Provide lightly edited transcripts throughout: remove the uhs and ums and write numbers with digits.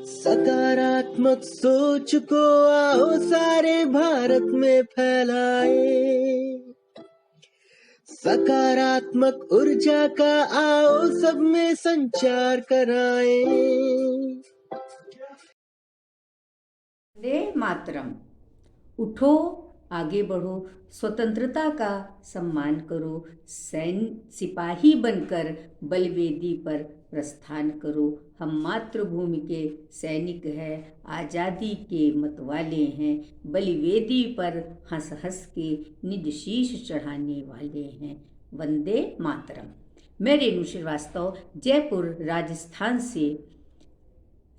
सकारात्मक सोच को आओ सारे भारत में फैलाए, सकारात्मक ऊर्जा का आओ सब में संचार कराए। वंदे मातरम। उठो, आगे बढ़ो, स्वतंत्रता का सम्मान करो, सिपाही बनकर बलवेदी पर प्रस्थान करो। हम मातृभूमि के सैनिक हैं, आज़ादी के मतवाले हैं, बलिवेदी पर हंस हंस के निज शीश चढ़ाने वाले हैं। वंदे मातरम। मैं रेणु श्रीवास्तव, जयपुर राजस्थान से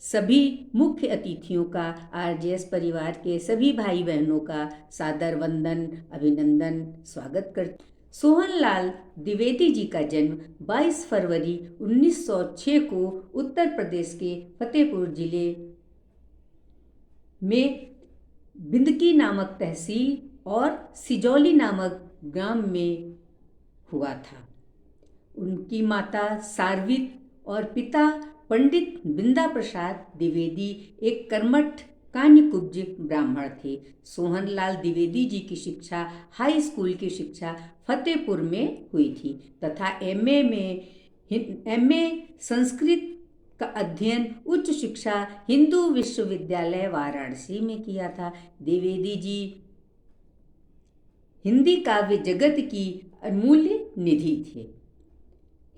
सभी मुख्य अतिथियों का, आरजेएस परिवार के सभी भाई बहनों का सादर वंदन, अभिनंदन, स्वागत करती। सोहनलाल द्विवेदी जी का जन्म 22 फरवरी 1906 को उत्तर प्रदेश के फतेहपुर जिले में बिंदकी नामक तहसील और सिजौली नामक ग्राम में हुआ था। उनकी माता सारवित और पिता पंडित बिंदा प्रसाद द्विवेदी एक कर्मठ कान्यकुब्ज ब्राह्मण थे। सोहनलाल द्विवेदी जी की शिक्षा, हाई स्कूल की शिक्षा फतेहपुर में हुई थी तथा एमए संस्कृत का अध्ययन उच्च शिक्षा हिंदू विश्वविद्यालय वाराणसी में किया था। द्विवेदी जी हिंदी काव्य जगत की अमूल्य निधि थे।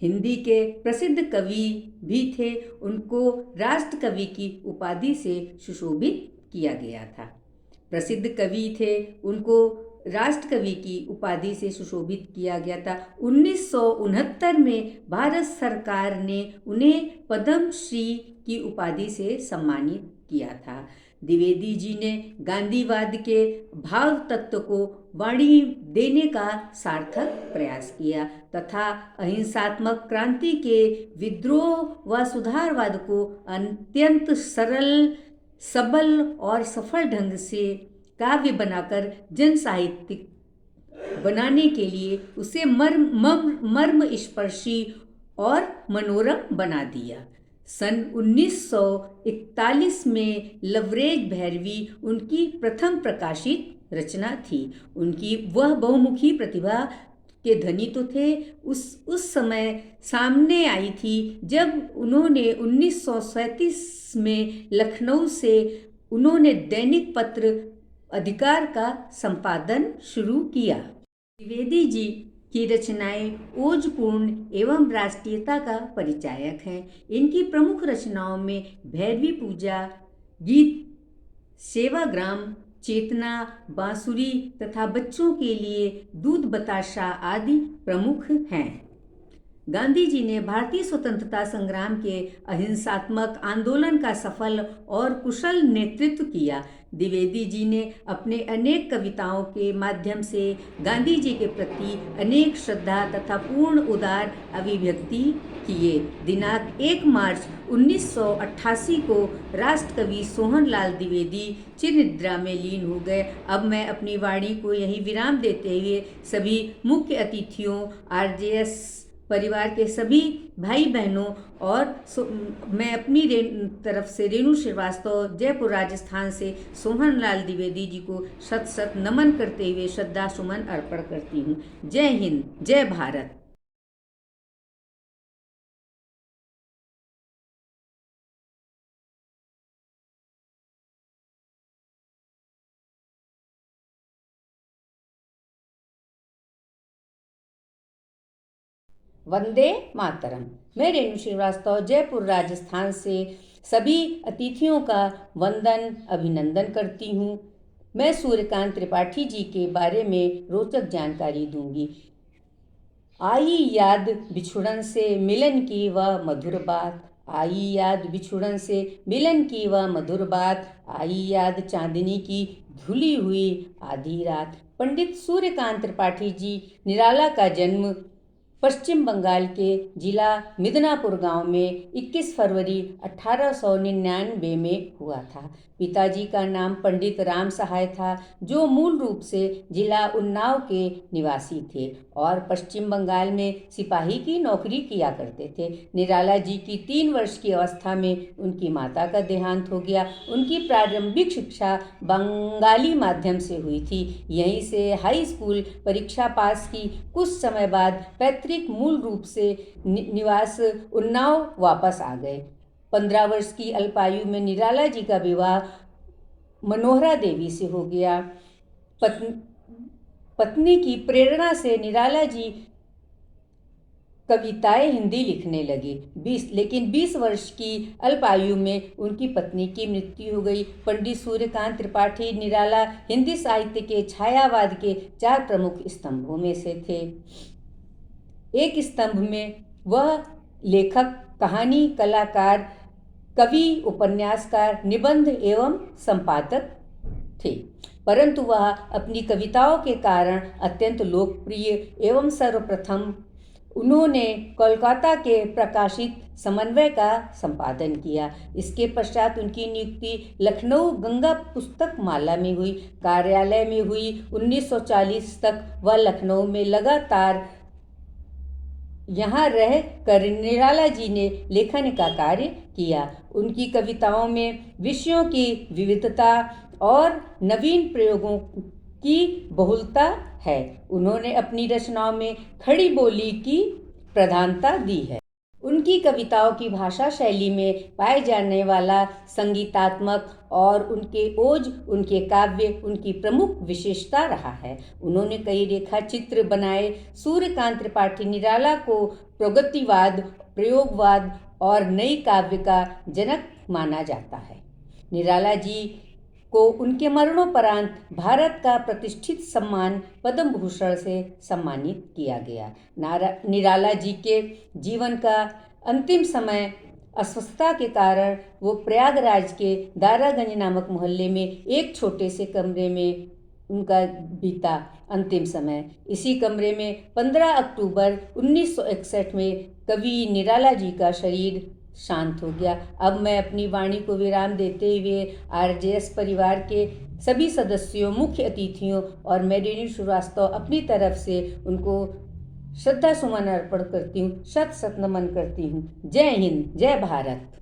हिंदी के प्रसिद्ध कवि भी थे। उनको राष्ट्र कवि की उपाधि से सुशोभित किया गया था। प्रसिद्ध कवि थे, उनको राष्ट्र कवि की उपाधि से सुशोभित किया गया था। 1969 में भारत सरकार ने उन्हें पद्मश्री की उपाधि से सम्मानित किया था। द्विवेदी जी ने गांधीवाद के भाव तत्व को वाणी देने का सार्थक प्रयास किया तथा अहिंसात्मक क्रांति के विद्रोह व सुधारवाद को अत्यंत सरल, सबल और सफल ढंग से काव्य बनाकर जन साहित्य बनाने के लिए उसे मर्म स्पर्शी और मनोरम बना दिया। सन 1941 में लवरेज भैरवी उनकी प्रथम प्रकाशित रचना थी। उनकी वह बहुमुखी प्रतिभा के धनी तो थे, उस समय सामने आई थी जब उन्होंने 1937 में लखनऊ से उन्होंने दैनिक पत्र अधिकार का संपादन शुरू किया। द्विवेदी जी की रचनाएं ओजपूर्ण एवं राष्ट्रीयता का परिचायक हैं। इनकी प्रमुख रचनाओं में भैरवी पूजा गीत, सेवाग्राम, चेतना, बांसुरी तथा बच्चों के लिए दूध बताशा आदि प्रमुख हैं। गांधी जी ने भारतीय स्वतंत्रता संग्राम के अहिंसात्मक आंदोलन का सफल और कुशल नेतृत्व किया। द्विवेदी जी ने अपने अनेक कविताओं के माध्यम से गांधी जी के प्रति अनेक श्रद्धा तथा पूर्ण उदार अभिव्यक्ति किए। दिनांक 1 मार्च 1988 को राष्ट्रकवि सोहनलाल द्विवेदी चिरनिद्रा में लीन हो गए। अब मैं अपनी वाणी को यहीं विराम देते हुए सभी मुख्य अतिथियों, आरजेएस परिवार के सभी भाई बहनों और मैं अपनी तरफ से रेणु श्रीवास्तव, जयपुर राजस्थान से सोहनलाल द्विवेदी जी को शत शत नमन करते हुए श्रद्धा सुमन अर्पण करती हूँ। जय हिंद, जय भारत। वंदे मातरम। मैं रेणु श्रीवास्तव, जयपुर राजस्थान से सभी अतिथियों का वंदन, अभिनंदन करती हूँ। मैं सूर्यकांत त्रिपाठी जी के बारे में रोचक जानकारी दूंगी। आई याद बिछुड़न से मिलन की वह मधुर बात, आई याद बिछुड़न से मिलन की वह मधुर बात, आई याद चांदनी की धुली हुई आधी रात। पंडित सूर्यकांत त्रिपाठी जी निराला का जन्म पश्चिम बंगाल के जिला मिदनापुर गांव में 21 फरवरी 1899 में हुआ था। पिताजी का नाम पंडित राम सहाय था, जो मूल रूप से जिला उन्नाव के निवासी थे और पश्चिम बंगाल में सिपाही की नौकरी किया करते थे। निराला जी की 3 वर्ष की अवस्था में उनकी माता का देहांत हो गया। उनकी प्रारंभिक शिक्षा बंगाली माध्यम से हुई थी। यहीं से हाई स्कूल परीक्षा पास की। कुछ समय बाद पैतृक मूल रूप से निवास उन्नाव वापस आ गए। 15 वर्ष की अल्पायु में निराला जी का विवाह मनोहरा देवी से हो गया। पत्नी की प्रेरणा से निराला जी कविताएं हिंदी लिखने लगे। लेकिन 20 वर्ष की अल्पायु में उनकी पत्नी की मृत्यु हो गई। पंडित सूर्यकांत त्रिपाठी निराला हिंदी साहित्य के छायावाद के 4 प्रमुख स्तंभों में से थे। एक स्तंभ में वह लेखक, कहानी कलाकार, कवि, उपन्यासकार, निबंध एवं संपादक थे, परंतु वह अपनी कविताओं के कारण अत्यंत लोकप्रिय एवं सर्वप्रथम उन्होंने कोलकाता के प्रकाशित समन्वय का संपादन किया। इसके पश्चात उनकी नियुक्ति लखनऊ गंगा पुस्तक माला में हुई। कार्यालय में हुई। 1940 तक वह लखनऊ में लगातार यहाँ रह कर निराला जी ने लेखन का कार्य किया। उनकी कविताओं में विषयों की विविधता और नवीन प्रयोगों की बहुलता है। उन्होंने अपनी रचनाओं में खड़ी बोली की प्रधानता दी है। उनकी कविताओं की भाषा शैली में पाए जाने वाला संगीतात्मक और उनके ओज, उनके काव्य उनकी प्रमुख विशेषता रहा है। उन्होंने कई रेखा चित्र बनाए। सूर्यकांत त्रिपाठी निराला को प्रगतिवाद, प्रयोगवाद और नई काव्य का जनक माना जाता है। निराला जी को उनके मरणोपरांत भारत का प्रतिष्ठित सम्मान पद्म भूषण से सम्मानित किया गया। निराला जी के जीवन का अंतिम समय अस्वस्थता के कारण वो प्रयागराज के दारागंज नामक मोहल्ले में एक छोटे से कमरे में उनका बीता अंतिम समय। इसी कमरे में 15 अक्टूबर 1961 में कवि निराला जी का शरीर शांत हो गया। अब मैं अपनी वाणी को विराम देते हुए आरजेएस परिवार के सभी सदस्यों, मुख्य अतिथियों और मैं रेणु श्रीवास्तव अपनी तरफ से उनको श्रद्धा सुमन अर्पण करती हूँ, शत शत नमन करती हूँ। जय हिंद, जय भारत।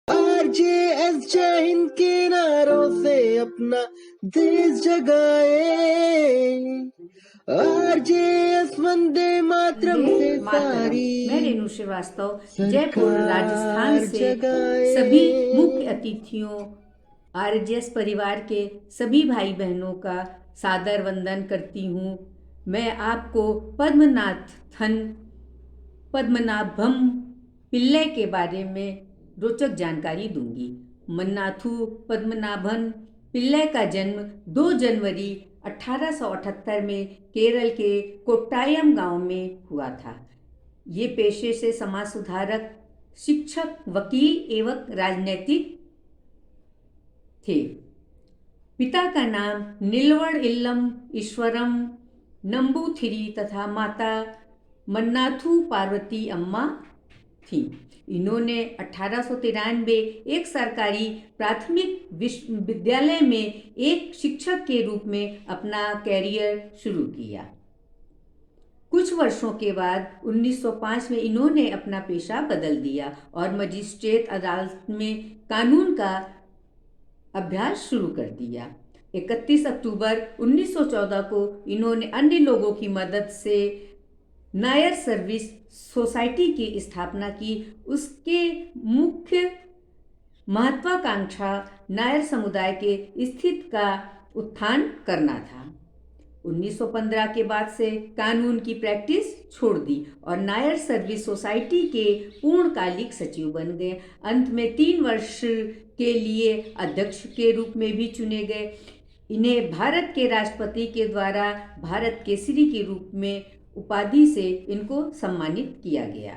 आरजेएस जय हिंद के नारों से अपना देश जगाए। आरजेएस वंदे मातरम से सारी मैं रेणु श्रीवास्तव जयपुर राजस्थान से सभी मुख्य अतिथियों, आरजेएस परिवार के सभी भाई बहनों का सादर वंदन करती हूँ। मैं आपको पद्मनाभम पिल्लै के बारे में रोचक जानकारी दूंगी। मन्नाथु पद्मनाभन पिल्लै का जन्म 2 जनवरी 1878 में केरल के कोट्टायम गांव में हुआ था। ये पेशे से समाज सुधारक, शिक्षक, वकील एवं राजनीतिक थे। पिता का नाम निलवड़ इल्लम ईश्वरम नंबूथिरी तथा माता मन्नाथु पार्वती अम्मा थी। इन्होंने 1893 एक सरकारी प्राथमिक विद्यालय में एक शिक्षक के रूप में अपना कैरियर शुरू किया। कुछ वर्षों के बाद 1905 में इन्होंने अपना पेशा बदल दिया और मजिस्ट्रेट अदालत में कानून का अभ्यास शुरू कर दिया। 31 अक्टूबर 1914 को इन्होंने अन्य लोगों की मदद से नायर सर्विस सोसाइटी की स्थापना की। उसके मुख्य महत्वाकांक्षा नायर समुदाय के स्थिति का उत्थान करना था। 1915 के बाद से कानून की प्रैक्टिस छोड़ दी और नायर सर्विस सोसाइटी के पूर्णकालिक सचिव बन गए। अंत में 3 वर्ष के लिए अध्यक्ष के रूप में भी चुने गए। इन्हें भारत के राष्ट्रपति के द्वारा भारत केसरी के रूप में उपाधि से इनको सम्मानित किया गया।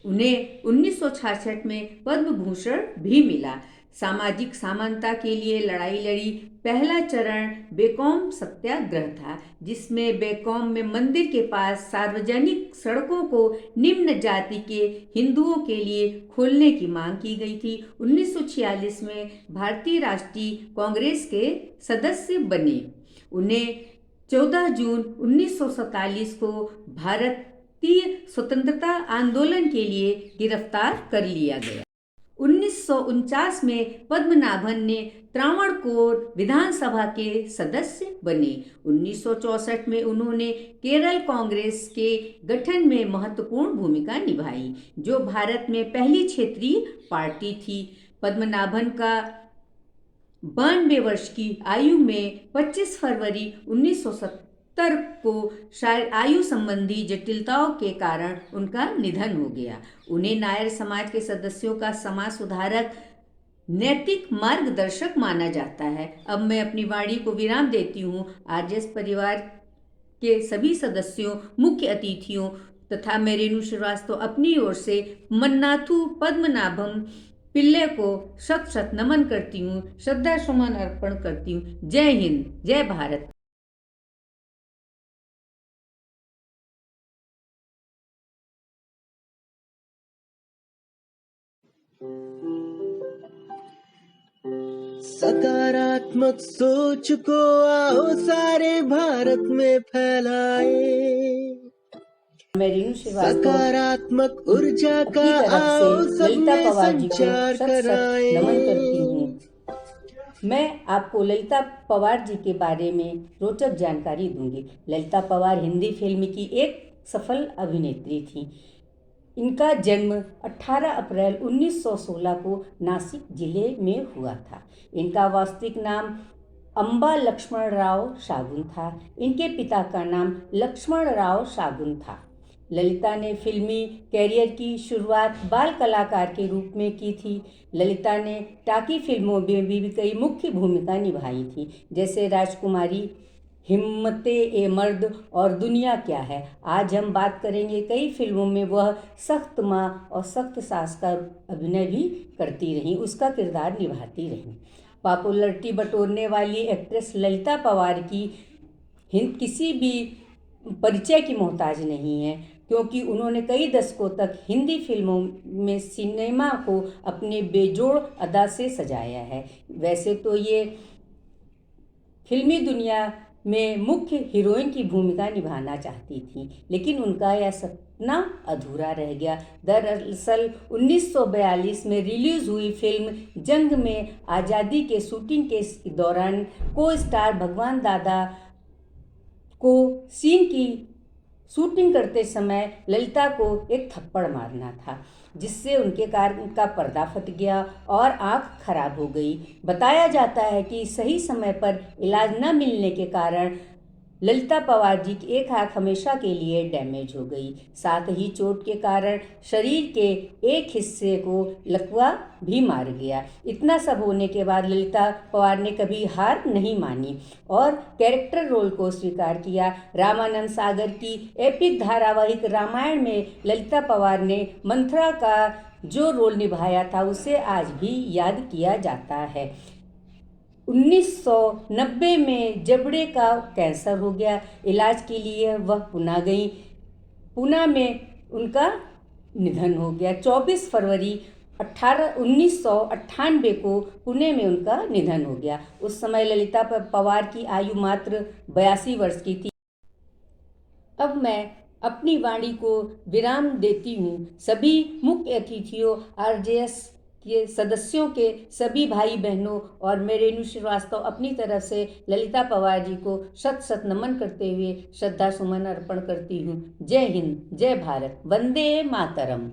उन्हें 1966 में पद्म भूषण भी मिला। सामाजिक समानता के लिए लड़ाई लड़ी। पहला चरण बेकौम सत्याग्रह था, जिसमें बेकौम में मंदिर के पास सार्वजनिक सड़कों को निम्न जाति के हिंदुओं के लिए खोलने की मांग की गई थी। 1946 में भारतीय राष्ट्रीय कांग्रेस के सदस्य बने। उन्हें 14 जून 1947 को भारतीय स्वतंत्रता आंदोलन के लिए गिरफ्तार कर लिया गया। 1949 में पद्मनाभन ने त्रावणकोर विधानसभा के सदस्य बने। 1964 में उन्होंने केरल कांग्रेस के गठन में महत्वपूर्ण भूमिका निभाई, जो भारत में पहली क्षेत्रीय पार्टी थी। पद्मनाभन का 92 वर्ष की आयु में 25 फरवरी 1970 को आयु संबंधी जटिलताओं के कारण उनका निधन हो गया। उन्हें नायर समाज के सदस्यों का समाज सुधारक, नैतिक मार्गदर्शक माना जाता है। अब मैं अपनी वाणी को विराम देती हूँ। आरजेएस परिवार के सभी सदस्यों, मुख्य अतिथियों तथा मैं रेणु श्रीवास्तव अपनी ओर से मन्नाथु पद्मनाभम पिल्ले को शत शत नमन करती हूँ, श्रद्धा सुमन अर्पण करती हूँ। जय हिंद, जय भारत। सकारात्मक सोच को आओ सारे भारत में फैलाए, सकारात्मक ऊर्जा का आओ सब में संचार कराए। नमन करती हूँ। मैं आपको ललिता पवार जी के बारे में रोचक जानकारी दूंगी। ललिता पवार हिंदी फिल्म की एक सफल अभिनेत्री थी। इनका जन्म 18 अप्रैल 1916 को नासिक जिले में हुआ था। इनका वास्तविक नाम अंबा लक्ष्मणराव शागुन था। इनके पिता का नाम लक्ष्मणराव शागुन था। ललिता ने फिल्मी कैरियर की शुरुआत बाल कलाकार के रूप में की थी। ललिता ने टाकी फिल्मों में भी कई मुख्य भूमिका निभाई थी, जैसे राजकुमारी, हिम्मते ए मर्द और दुनिया क्या है। आज हम बात करेंगे कई फिल्मों में वह सख्त माँ और सख्त सास का अभिनय भी करती रहीं, उसका किरदार निभाती रहीं। पॉपुलरिटी बटोरने वाली एक्ट्रेस ललिता पवार की किसी भी परिचय की मोहताज नहीं है, क्योंकि उन्होंने कई दशकों तक हिंदी फिल्मों में सिनेमा को अपने बेजोड़ अदा से सजाया है। वैसे तो ये फिल्मी दुनिया में मुख्य हीरोइन की भूमिका निभाना चाहती थी, लेकिन उनका यह सपना अधूरा रह गया। दरअसल 1942 में रिलीज हुई फिल्म जंग में आज़ादी के शूटिंग के दौरान को स्टार भगवान दादा को सीन की शूटिंग करते समय ललिता को एक थप्पड़ मारना था, जिससे उनके कारण का पर्दा फट गया और आंख खराब हो गई। बताया जाता है कि सही समय पर इलाज न मिलने के कारण ललिता पवार जी की एक आंख हमेशा के लिए डैमेज हो गई। साथ ही चोट के कारण शरीर के एक हिस्से को लकवा भी मार गया। इतना सब होने के बाद ललिता पवार ने कभी हार नहीं मानी और कैरेक्टर रोल को स्वीकार किया। रामानंद सागर की एपिक धारावाहिक रामायण में ललिता पवार ने मंथरा का जो रोल निभाया था, उसे आज भी याद किया जाता है। 1990 में जबड़े का कैंसर हो गया। इलाज के लिए वह पुणे गई। पुणे में उनका निधन हो गया। 24 फरवरी 1998 को पुणे में उनका निधन हो गया। उस समय ललिता पवार की आयु मात्र 82 वर्ष की थी। अब मैं अपनी वाणी को विराम देती हूँ। सभी मुख्य अतिथियों, आरजेएस के सदस्यों के सभी भाई बहनों और मैं रेणु श्रीवास्तव अपनी तरफ से ललिता पवार जी को शत शत नमन करते हुए श्रद्धा सुमन अर्पण करती हूँ। जय हिंद, जय भारत, वंदे मातरम।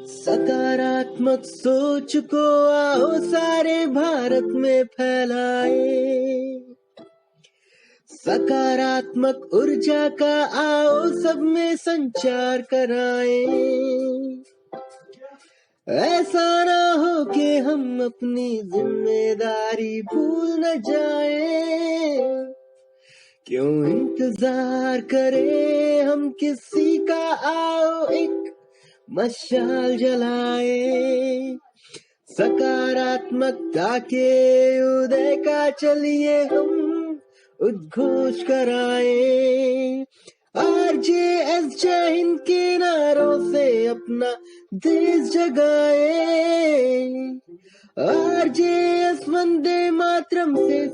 सकारात्मक सोच को आओ सारे भारत में फैलाए, सकारात्मक ऊर्जा का आओ सब में संचार कराए। ऐसा ना हो कि हम अपनी जिम्मेदारी भूल न जाए, क्यों इंतजार करें हम किसी का, आओ एक मशाल जलाए, सकारात्मकता के उदय का चलिए हम उद्घोष कराए। RJS जय हिंद के नारों से अपना देश जगाए, RJS वंदे मातरम से